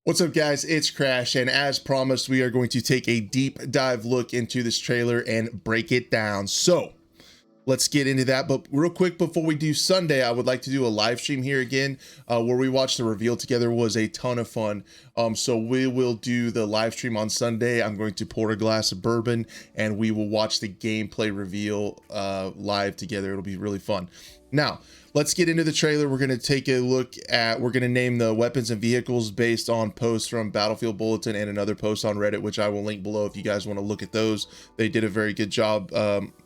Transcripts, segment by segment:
What's up, guys? It's Crash, and as promised, we are going to take a deep dive look into this trailer and break it down. So let's get into that. But real quick, before we do Sunday, I would like to do a live stream here again, where we watched the reveal together. It was a ton of fun. So we will do the live stream on Sunday. I'm going to pour a glass of bourbon, and we will watch the gameplay reveal live together. It'll be really fun. Now, let's get into the trailer. We're going to take a look at, we're going to name the weapons and vehicles based on posts from Battlefield Bulletin and another post on Reddit, which I will link below if you guys want to look at those. They did a very good job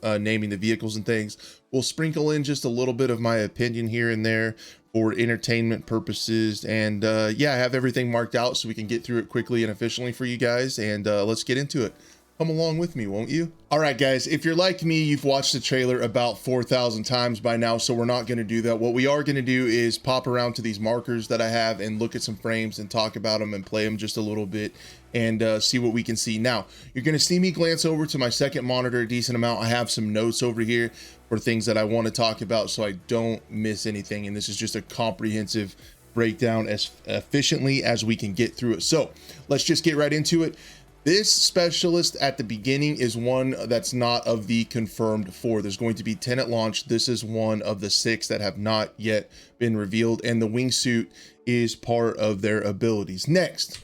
naming the vehicles and things. We'll sprinkle in just a little bit of my opinion here and there for entertainment purposes. And yeah, I have everything marked out so we can get through it quickly and efficiently for you guys. And let's get into it. Come along with me, won't you? All right, guys, if you're like me, you've watched the trailer about 4,000 times by now, so we're not going to do that. What we are going to do is pop around to these markers that I have and look at some frames and talk about them and play them just a little bit and see what we can see. Now, you're going to see me glance over to my second monitor a decent amount. I have some notes over here for things that I want to talk about so I don't miss anything, and this is just a comprehensive breakdown as efficiently as we can get through it. So let's just get right into it. This specialist at the beginning is one that's not of the confirmed 4. There's going to be 10 at launch. This is one of the 6 that have not yet been revealed, and the wingsuit is part of their abilities. Next,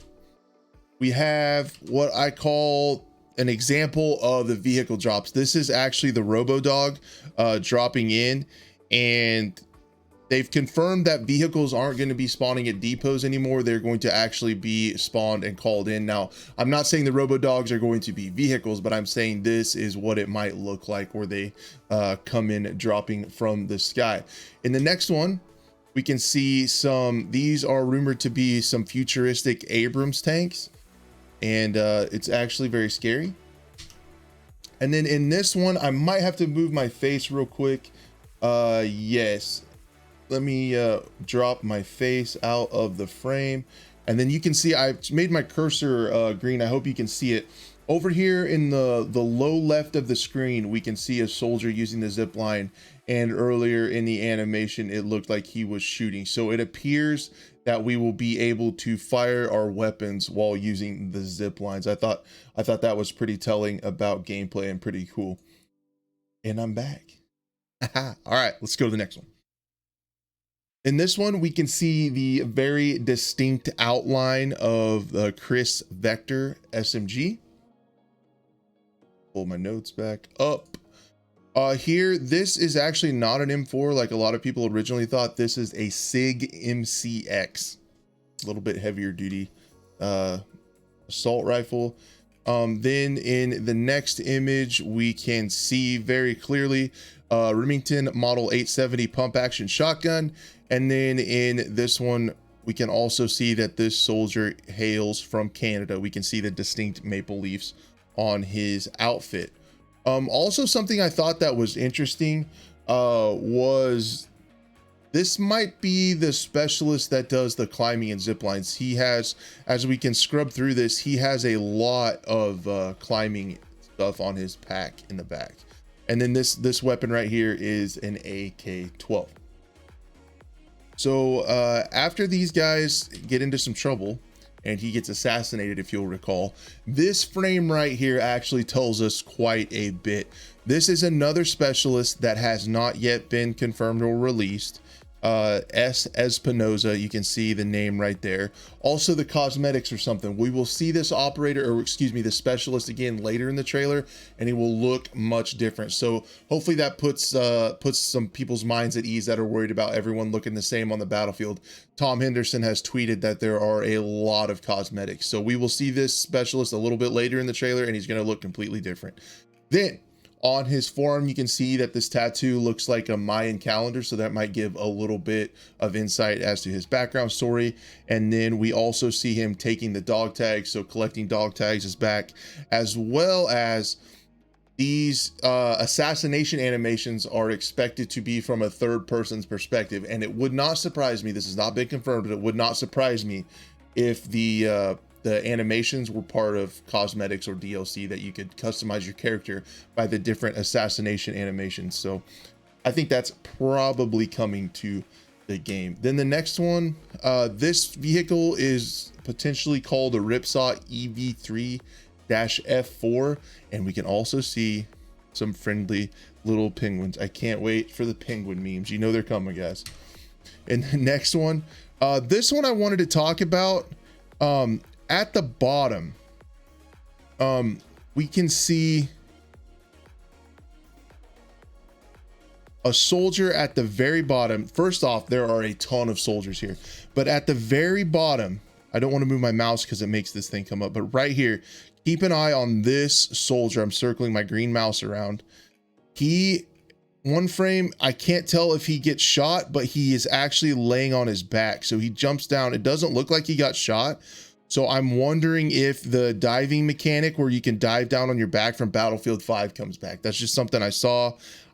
we have what I call an example of the vehicle drops. This is actually the RoboDog dropping in, and they've confirmed that vehicles aren't going to be spawning at depots anymore. They're going to actually be spawned and called in. Now, I'm not saying the RoboDogs are going to be vehicles, but I'm saying this is what it might look like where they come in dropping from the sky. In the next one, we can see these are rumored to be some futuristic Abrams tanks, and it's actually very scary. And then in this one, I might have to move my face real quick. Yes. Let me drop my face out of the frame, and then you can see I've made my cursor green. I hope you can see it. Over here in the low left of the screen, we can see a soldier using the zip line, and earlier in the animation it looked like he was shooting. So it appears that we will be able to fire our weapons while using the zip lines. I thought that was pretty telling about gameplay and pretty cool. And I'm back. All right, let's go to the next one. In this one, we can see the very distinct outline of the Chris Vector SMG. Pull my notes back up. Here, this is actually not an M4 like a lot of people originally thought. This is a SIG MCX, a little bit heavier duty assault rifle. Then in the next image, we can see very clearly Remington Model 870 pump action shotgun. And then in this one, we can also see that this soldier hails from Canada. We can see the distinct maple leaves on his outfit. Also, something I thought that was interesting was this might be the specialist that does the climbing and zip lines. He has, as we can scrub through this, he has a lot of climbing stuff on his pack in the back. And then this weapon right here is an AK-12. So after these guys get into some trouble and he gets assassinated, if you'll recall, this frame right here actually tells us quite a bit. This is another specialist that has not yet been confirmed or released. S. Espinoza, you can see the name right there. Also the cosmetics or something. We will see this operator, or excuse me, the specialist again later in the trailer, and he will look much different. So hopefully that puts some people's minds at ease that are worried about everyone looking the same on the battlefield. Tom Henderson has tweeted that there are a lot of cosmetics. So we will see this specialist a little bit later in the trailer, and he's going to look completely different. Then on his forearm, you can see that this tattoo looks like a Mayan calendar, so that might give a little bit of insight as to his background story. And then we also see him taking the dog tags, so collecting dog tags is back, as well as these assassination animations are expected to be from a third person's perspective. And it would not surprise me, this has not been confirmed, but it would not surprise me if the animations were part of cosmetics or DLC that you could customize your character by the different assassination animations. So I think that's probably coming to the game. Then the next one, this vehicle is potentially called a Ripsaw EV3-F4, and we can also see some friendly little penguins. I can't wait for the penguin memes. You know they're coming, guys. And the next one, this one I wanted to talk about. At the bottom, we can see a soldier at the very bottom. First off, there are a ton of soldiers here, but at the very bottom, I don't want to move my mouse because it makes this thing come up, but right here, keep an eye on this soldier. I'm circling my green mouse around. One frame, I can't tell if he gets shot, but he is actually laying on his back. So he jumps down. It doesn't look like he got shot. So I'm wondering if the diving mechanic where you can dive down on your back from Battlefield 5 comes back. That's just something I saw.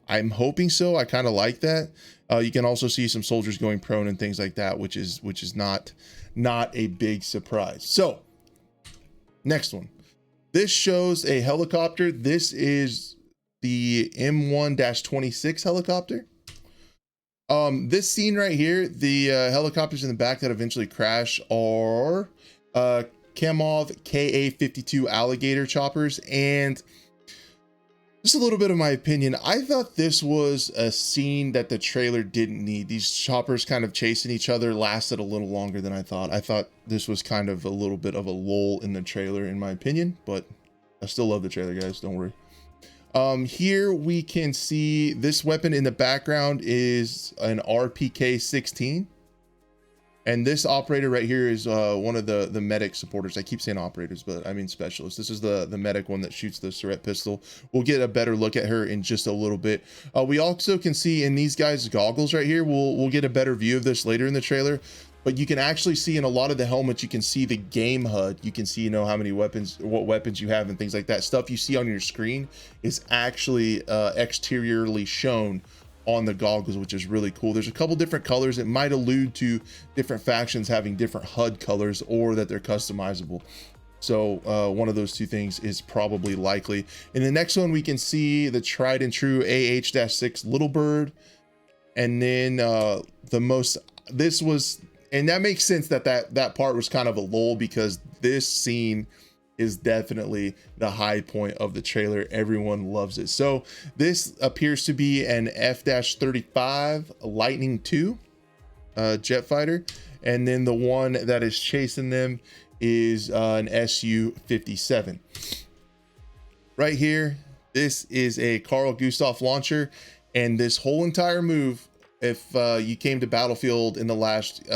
I'm hoping so. I kind of like that. You can also see some soldiers going prone and things like that, which is not a big surprise. So next one, this shows a helicopter. This is the M1-26 helicopter. This scene right here, the helicopters in the back that eventually crash are Kamov Ka-52 alligator choppers. And just a little bit of my opinion, I thought this was a scene that the trailer didn't need. These choppers kind of chasing each other lasted a little longer than I thought. I thought this was kind of a little bit of a lull in the trailer, in my opinion, but I still love the trailer, guys. Don't worry. Here we can see this weapon in the background is an RPK-16. And this operator right here is one of the medic supporters. I keep saying operators, but I mean specialists. This is the medic one that shoots the Surette pistol. We'll get a better look at her in just a little bit. We also can see in these guys' goggles right here, we'll get a better view of this later in the trailer. But you can actually see in a lot of the helmets, you can see the game HUD. You can see, you know, how many weapons, what weapons you have and things like that. Stuff you see on your screen is actually exteriorly shown on the goggles, which is really cool. There's a couple different colors. It might allude to different factions having different HUD colors or that they're customizable. So one of those two things is probably likely. In the next one, we can see the tried and true AH-6 Little Bird. And then this was, and that makes sense that part was kind of a lull because this scene is definitely the high point of the trailer. Everyone loves it. So this appears to be an F-35 Lightning II jet fighter. And then the one that is chasing them is an Su-57. Right here, this is a Carl Gustaf launcher. And this whole entire move, if you came to Battlefield in the last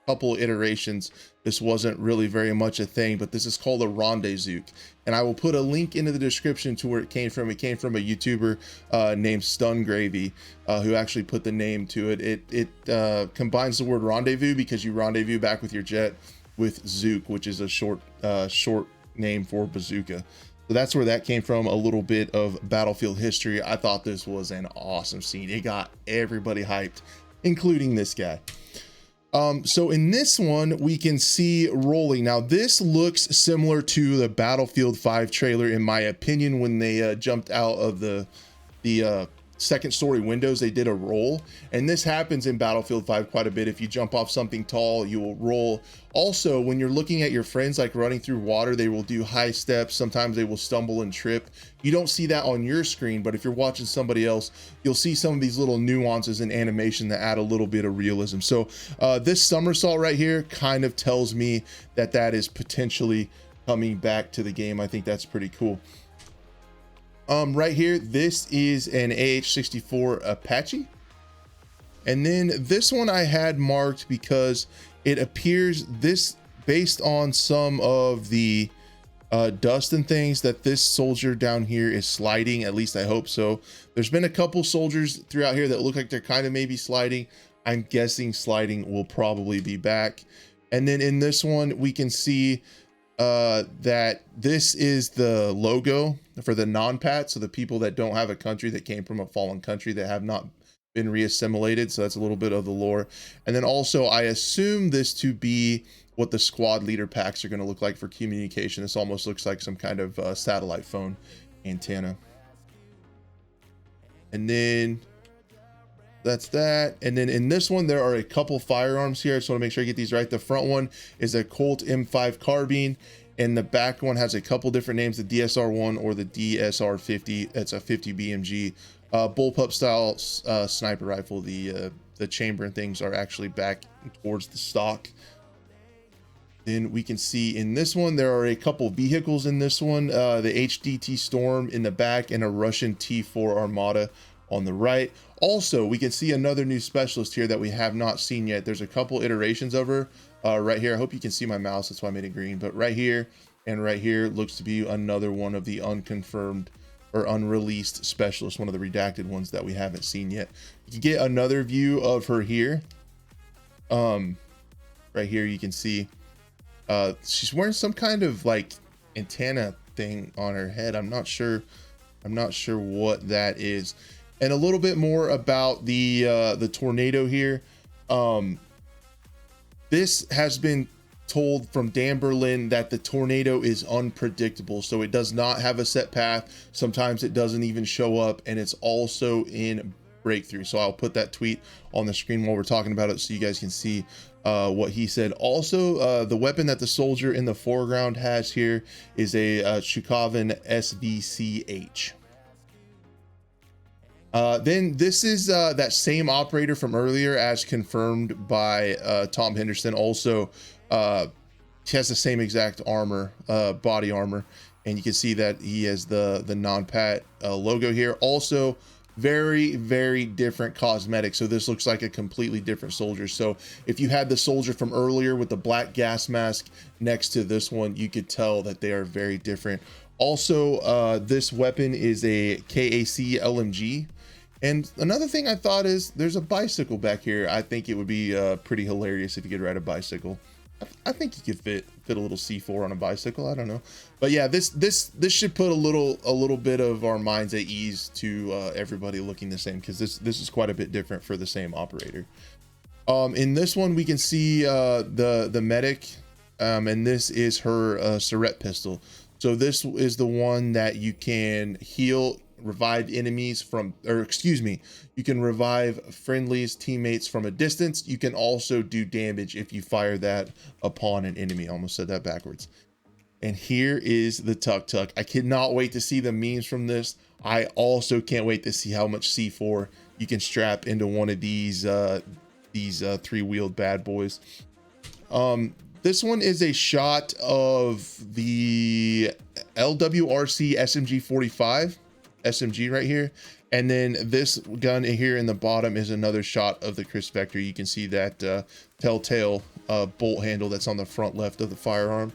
couple iterations, this wasn't really very much a thing, but this is called a Rendezvous. And I will put a link into the description to where it came from. It came from a YouTuber named Stun Gravy, who actually put the name to it. It combines the word rendezvous because you rendezvous back with your jet with Zook, which is a short name for bazooka. So that's where that came from, a little bit of Battlefield history. I thought this was an awesome scene. It got everybody hyped, including this guy. So in this one, we can see rolling. Now, this looks similar to the Battlefield 5 trailer, in my opinion, when they jumped out of the second story windows, they did a roll. And this happens in Battlefield 5 quite a bit. If you jump off something tall, you will roll. Also, when you're looking at your friends, like running through water, they will do high steps. Sometimes they will stumble and trip. You don't see that on your screen, but if you're watching somebody else, you'll see some of these little nuances in animation that add a little bit of realism. So this somersault right here kind of tells me that that is potentially coming back to the game. I think that's pretty cool. Right here, this is an AH-64 Apache. And then this one I had marked because it appears this, based on some of the dust and things, that this soldier down here is sliding. At least I hope so. There's been a couple soldiers throughout here that look like they're kind of maybe sliding. I'm guessing sliding will probably be back. And then in this one, we can see that this is the logo for the non-pat, so the people that don't have a country, that came from a fallen country, that have not been reassimilated. So that's a little bit of the lore. And then also I assume this to be what the squad leader packs are going to look like for communication. This almost looks like some kind of satellite phone antenna. And then that's that. And then in this one, there are a couple firearms here. I just want to make sure I get these right. The front one is a Colt M5 carbine, and the back one has a couple different names, the DSR-1 or the DSR-50. It's a 50 BMG bullpup style sniper rifle. The chamber and things are actually back towards the stock. Then we can see in this one, there are a couple vehicles in this one, the HDT Storm in the back and a Russian T4 Armada on the right. Also, we can see another new specialist here that we have not seen yet. There's a couple iterations of her right here. I hope you can see my mouse, that's why I made it green. But right here and right here looks to be another one of the unconfirmed or unreleased specialists, one of the redacted ones that we haven't seen yet. You can get another view of her here. Right here you can see she's wearing some kind of like antenna thing on her head. I'm not sure what that is. And a little bit more about the tornado here. This has been told from Dan Berlin that the tornado is unpredictable, so it does not have a set path. Sometimes it doesn't even show up, and it's also in Breakthrough. So I'll put that tweet on the screen while we're talking about it so you guys can see what he said. Also, the weapon that the soldier in the foreground has here is a Chukovin SVCH. Then this is that same operator from earlier, as confirmed by Tom Henderson. Also, he has the same exact armor, body armor, and you can see that he has the non-pat logo here. Also, very, very different cosmetics. So this looks like a completely different soldier. So if you had the soldier from earlier with the black gas mask next to this one, you could tell that they are very different. Also, this weapon is a KAC LMG. And another thing I thought is there's a bicycle back here. I think it would be pretty hilarious if you could ride a bicycle. I think you could fit a little C4 on a bicycle. I don't know, but yeah, this should put a little bit of our minds at ease to everybody looking the same, because this is quite a bit different for the same operator. In this one we can see the medic, and this is her Surette pistol. So this is the one that you can heal, revive enemies from, or excuse me, you can revive friendlies, teammates from a distance. You can also do damage if you fire that upon an enemy. I almost said that backwards. And here is the Tuk Tuk. I cannot wait to see the memes from this. I also can't wait to see how much C4 you can strap into one of these three-wheeled bad boys. This one is a shot of the LWRC SMG 45 SMG right here, and then this gun here in the bottom is another shot of the Kriss Vector. You can see that telltale bolt handle that's on the front left of the firearm.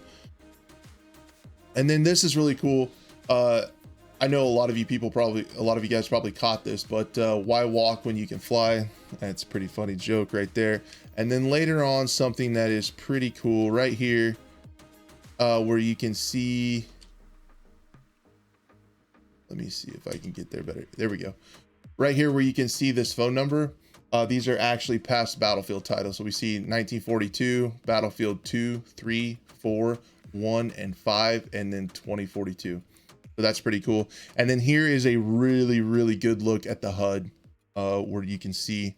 And then this is really cool. I know a lot of you guys probably caught this, but why walk when you can fly? That's a pretty funny joke right there. And then later on, something that is pretty cool right here, where you can see, let me see if I can get there better. There we go. Right here where you can see this phone number. These are actually past Battlefield titles. So we see 1942, Battlefield 2, 3, 4, 1, and 5, and then 2042. So that's pretty cool. And then here is a really, really good look at the HUD, where you can see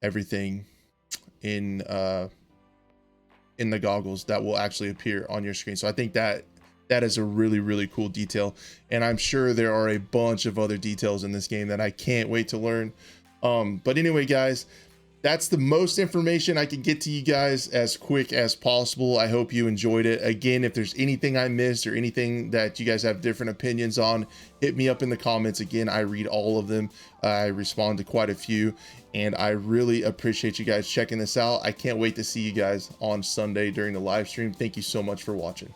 everything in the goggles that will actually appear on your screen. So I think that is a really, really cool detail, and I'm sure there are a bunch of other details in this game that I can't wait to learn. But anyway, guys, that's the most information I can get to you guys as quick as possible. I hope you enjoyed it. Again, if there's anything I missed or anything that you guys have different opinions on, hit me up in the comments. Again, I read all of them. I respond to quite a few, and I really appreciate you guys checking this out. I can't wait to see you guys on Sunday during the live stream. Thank you so much for watching.